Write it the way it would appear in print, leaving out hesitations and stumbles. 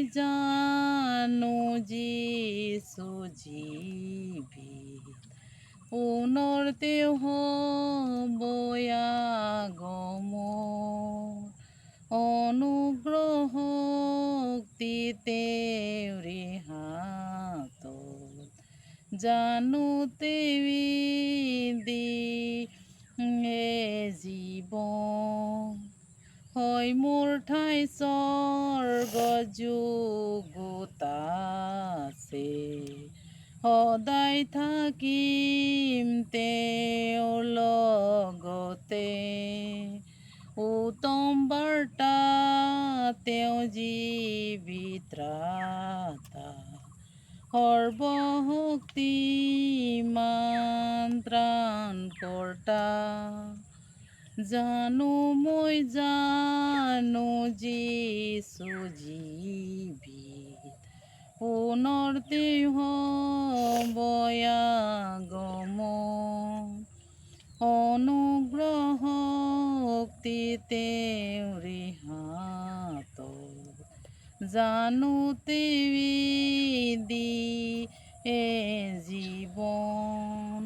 জানো যিছু জীৱিত পুনৰ তেওঁ হ'ব আগমন অনুগ্ৰহ শক্তি তেওঁৰে হাতত জানো তেৱি জীৱন হয় মোৰ ঠাই স্বৰ্গ যুগত আছে সদায় থাকিম তেওঁৰ লগতে উত্তম বাৰ্তা তেওঁ জীৱিত ত্ৰাতা সৰ্বশক্তিমান ত্ৰাণকৰ্তা জানো যিছু জীৱিত পুনৰ তেওঁ হ'ব আগমন অনুগ্ৰহ শক্তি তেওঁৰে হাতত জানো তেৱি জীৱন